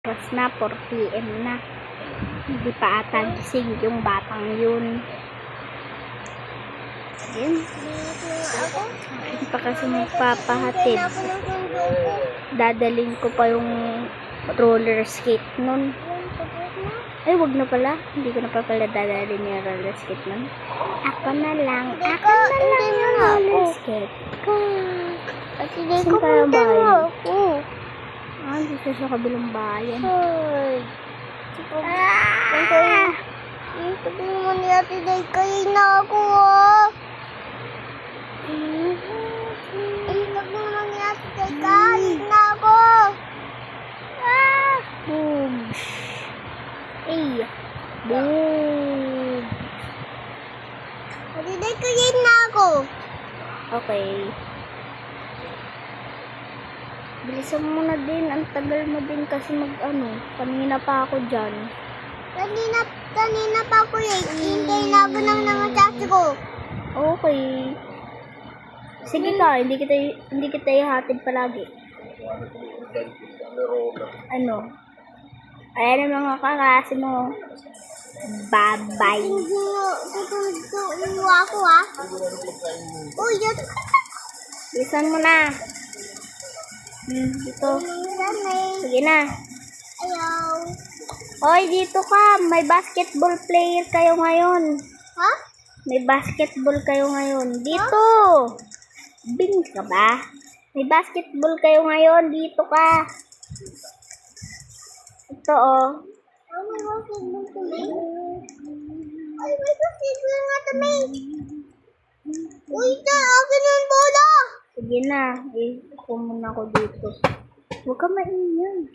Oras na, 4 PM na. Hindi pa ata gising yung batang yun. Ayun. Hindi pa kasi magpapahatid. Dadalhin ko pa yung roller skate nun. Ay, wag na pala. Hindi ko na pa pala dadalhin yung roller skate nun. Ako na lang yung roller skate ko. Kasi di ko punta mo ako. Dito sa kabilang bayan. Sabi mo ni Ate Day, kain na ako ah. Sabi mo ni Ate Day, kain na ako. Boom. Ay. Boom. Ate Day, kain na ako. Okay. Bilisan mo na din. Ang tagal mo din kasi kanina pa ako dyan. Kanina pa ako eh. Hintay na ako ng nangasasi ko. Okay. Sige ka, hindi kita ihatid palagi. Ayan ang mga kakasi mo. Bye-bye. Tutulog ako ah. Uy, yun. Bilisan mo na. Dito. Sige na. Ayaw. Hoy, dito ka. May basketball player kayo ngayon. Ha? May basketball kayo ngayon. Dito. Bing ka ba? May basketball kayo ngayon. Dito ka. Ito oh. May basketball kami. Ay, may basketball nga kami. Uy, akin yung bola. Sige na. Ako muna ako dito. Huwag ka maingay.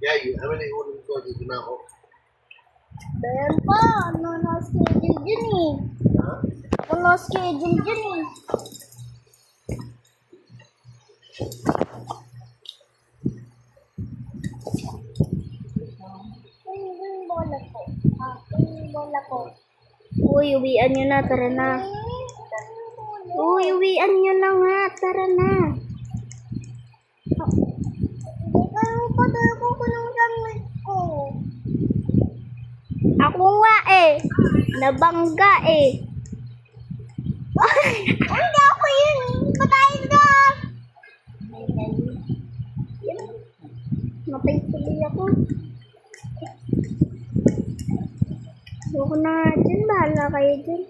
Yeah, how many orders go dito na ako? Bayan pa. Na-schedule dyan eh. Na-schedule dyan eh. Yung bola ko. Yung bola ko. Uy, uwian nyo na. Tara na. Uy, uwian nyo na nga. Tara na. Ikaw patulog ko ng damit ko. Ako nga eh. Nabangga eh. Hindi ako yun. Patay ka. Matay tuloy ako. Huwag na nga dyan. Bahala kayo dyan.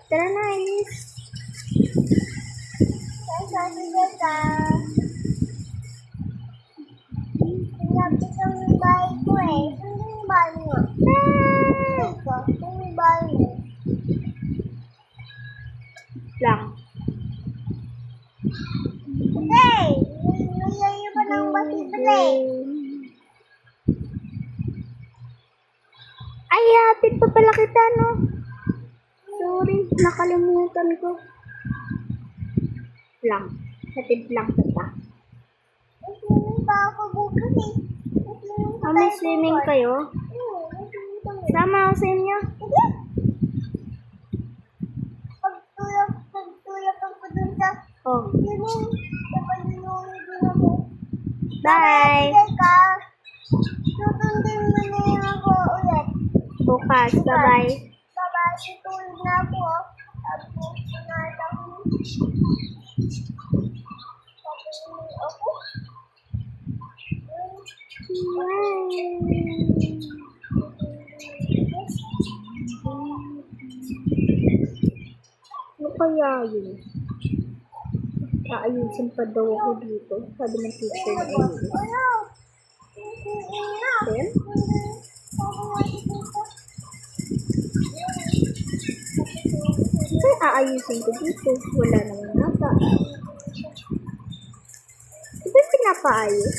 Tara na, Inis. Sabi ka. Sinabi ka ng bahay ko eh. Saan yung bahay mo? Saan yung bahay mo? Lang. Hey! Nalayo pa ng basketball eh. Ay, hatid pa pala kita, no? Sorry, nakalimutan ko. Lang. Hatid lang kita. Swimming pa ako bukas eh. May swimming kayo? Sama ako sa inyo. Pagtulak ako dun sa Oh, swimming. Napalunod din ako. bye! Teka, tutundin mo na yung ako ulit. Bukas, bye-bye. Baba, tutulog na ako. Tapos, sinata ko. Tapos, ako. Ano kaya yun? Aayusin pa daw ako dito. Sabi ng teacher na ayun. Ano? Then, kaya aayusin ko dito. Wala naman nata. Di ba pinapaayos?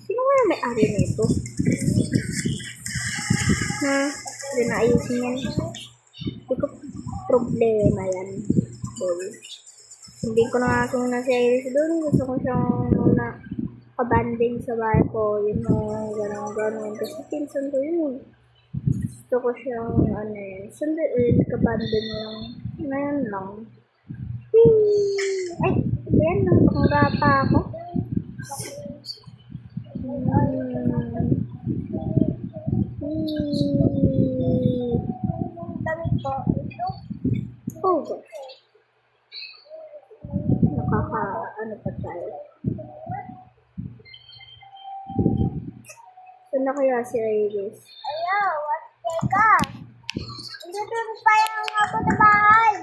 Sino kaya may-ari nito? Hindi na ayusin yan. Hindi ko problema yan. Hindi ko na nga kung nasa Iris doon. Gusto ko siyang kabanding sa bahay ko. Yun o, gano'n. Kasi pinsan ko yun. Gusto ko siyang, ano yun, sunduin, kabandon lang. Ngayon lang. Ay, yan, nakapangra pa ako. Damit ko. Ito. Oh, gosh. Ano pa tayo? Saan na kaya si Iris? Ayaw, what? Teka. Dito pa lang ako sa bahay.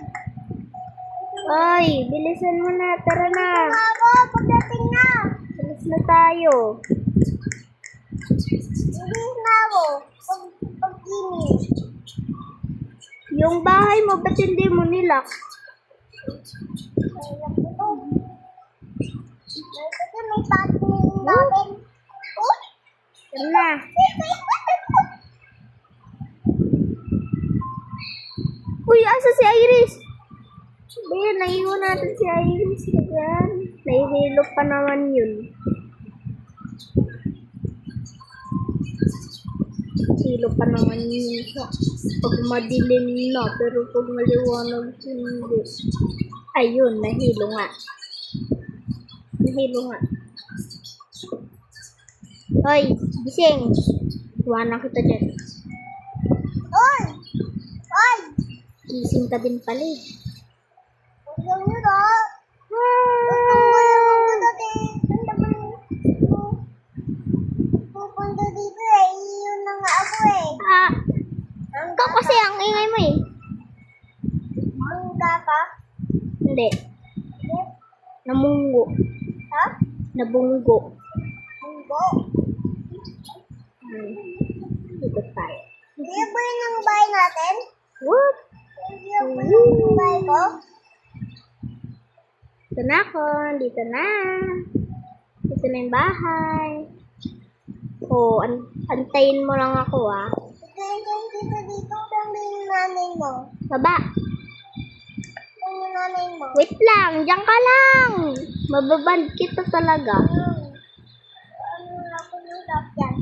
Ay, bilisan mo na. Tara na. Ito ako, pagdating na. Bilis na tayo. Hindi na ako. Pag-inis. Yung bahay mo, ba't hindi mo nilak? Kasi may patin natin. Uy! Tara na. Uy, asa si Iris? Ayan, naiwan natin si Iris. Ayan. Nahihilo pa naman yun. Hilo pa naman yun sa pag madilim na. Pero pag maliwanag, hindi. Ayun, nahilo nga. Nahilo nga. Hoy, gising. Iwanan kita dyan. Uy! Uy! Gising ka din pala eh. Huwag nyo na. Gusto ko yung pagdating. Pupunta dito eh. Iyon na nga ako eh. Ah, ikaw kasi ang ingay mo eh. Mangga ka? Hindi. Namunggo. Ha? Nabunggo. Munggo? Dito tayo. Hindi ba yun ang bahay natin? What? Hindi ba yun ang bahay ko? Dito na ako. Dito na. Dito na yung bahay. Oh, antayin mo lang ako ah. Dito lang din yung nanay mo. Baba. Lang yung nanay mo. Wait lang. Diyan ka lang. Mababand kita talaga. Ano ako dito? Yan.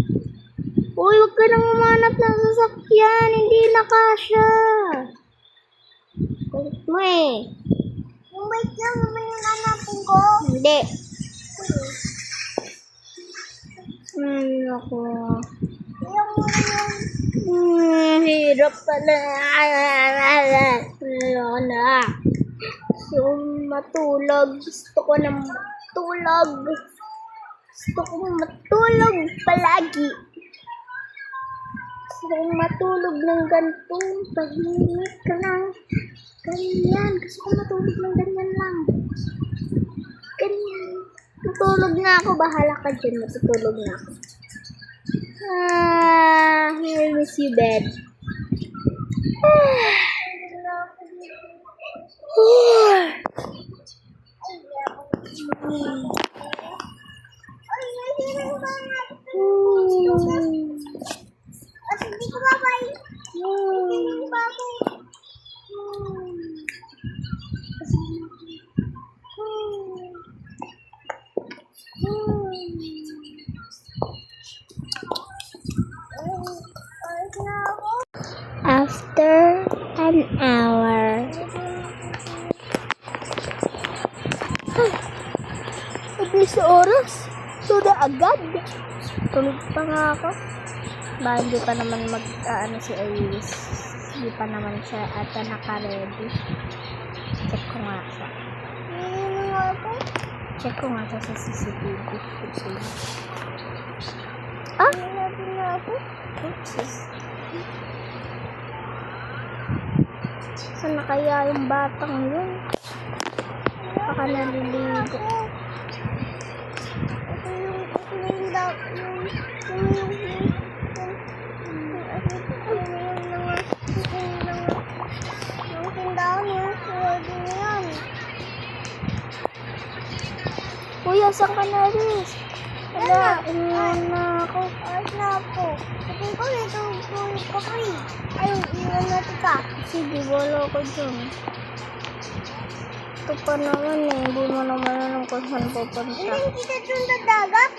Uy, huwag ka nang umanap ng sasakyan. Hindi na kasya. Kulit mo eh. Yung bike lang naman yung hanapin ko. Hindi. Ako. Yung yun. Hirap pala. Ayoko na. Yung matulog. Gusto ko na matulog. Gusto ko matulog palagi. Gusto ko matulog ng ganito. Tahimik ka lang. Ganyan. Gusto ko matulog ng ganyan lang. Ganyan. Matulog na ako. Bahala ka dyan. Matutulog na ako. I miss you, bed. Ay, nahihirang ba natin? At hindi ko babay. Hindi ko babay. After an hour. Ibig sa oras. Suda agad. Tulog pa nga ako. Ba, hindi pa naman si Iris. Hindi pa naman siya ata naka-ready. Check ko nga siya. Check ko nga siya sa CCTV. Ah? Oops. Saan na kaya yung batang yun? Baka naliligo. Kuya, saan ka na, Riz? Wala, inuwan na ako. Ayos na ako. Sabi ko, ito yung kapoy. Ayun, iwan natin ka. Sige, wala ko dyan. Ito pa naman eh. Hindi mo naman alam kung saan pupunta. Hindi kita dun sa dagat.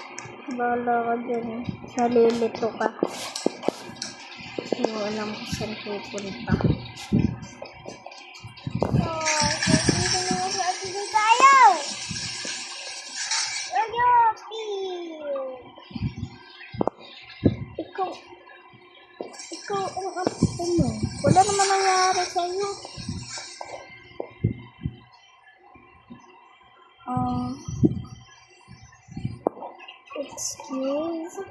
Bahala ka dyan. Nalilito ka. Hindi ko alam kung saan pupunta. Dito na sa atin tayo. Yoyopi. Ikaw ang apo mo. Wala naman nangyari sa'yo. Excuse.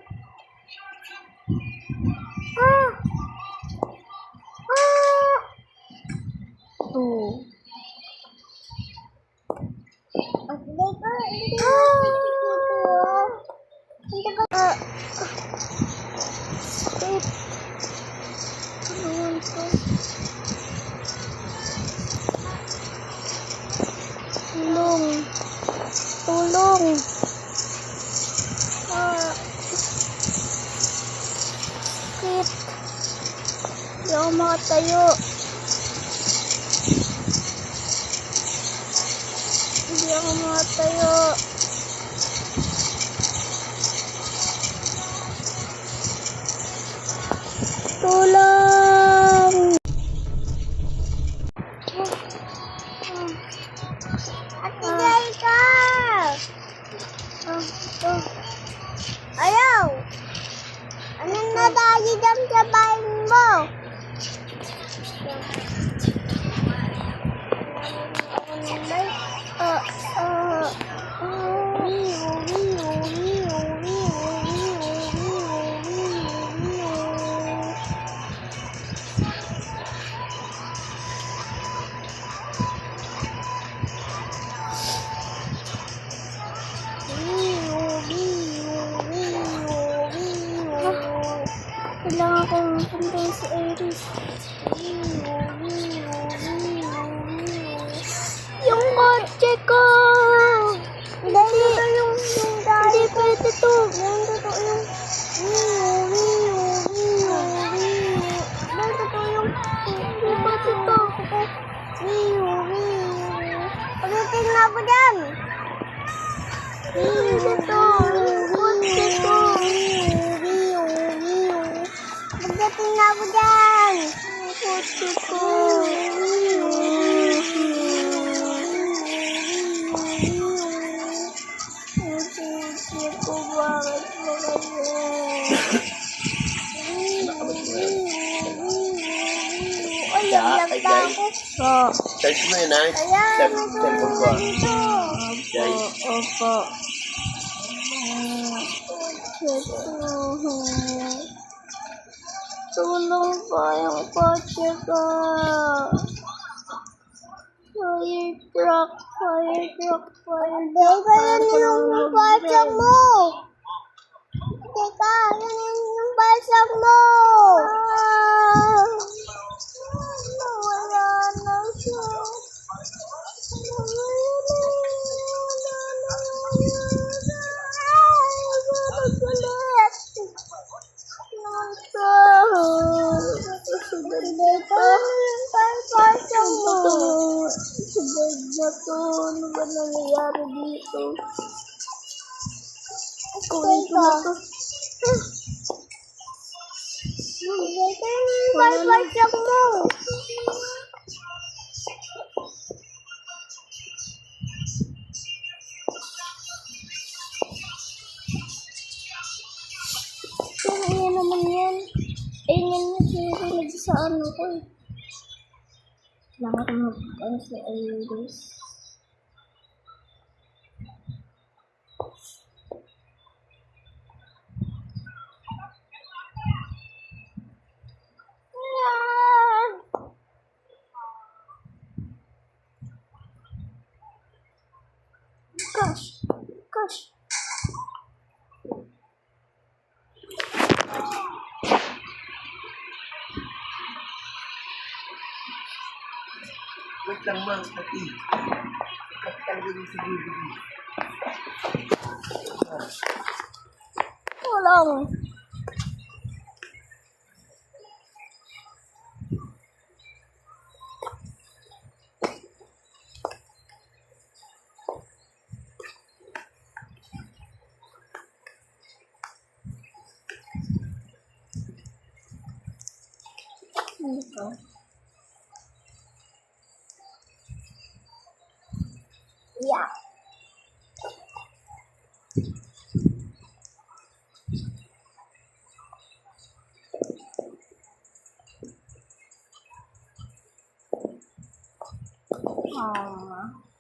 Oh. Hindi ko. Stop. Tulungan ko. Tulong. Tulong. Sakit. Hindi ako makatayo. Hindi ako makatayo. Tulong! Ate Jaika! Ayaw! Anong nadali dyan sa bahay mo? Kailangan kong puntahan si Iris. Yung kotse ko! Hindi pwede to. Hindi pwede to. Pagdating na ako dyan! Hindi to. Kotse ko. Pagdating na ako dyan! Kotse ko. Kotse ko, bakit mo Ay, laglag pa ako. Po. Charge mo yun, ay. Kaya, Cellphone ko, ah. dito. Jai. Opo. Tulong pa yung kotse ko. Fire truck. Hindi ko yan yung basag mo. Teka, yan yung basag mo. Wala na siya. Ano ba nangyayari dito? Basag mo. Kaya naman yan. Eh, yan yung sinirig sa ano ko eh. Kailangan ko mag-ano si Iris. Gosh. Wait lang, ma. Pati. Kapital ko din sa bibig. Tulong. Oh. Yeah. Ah.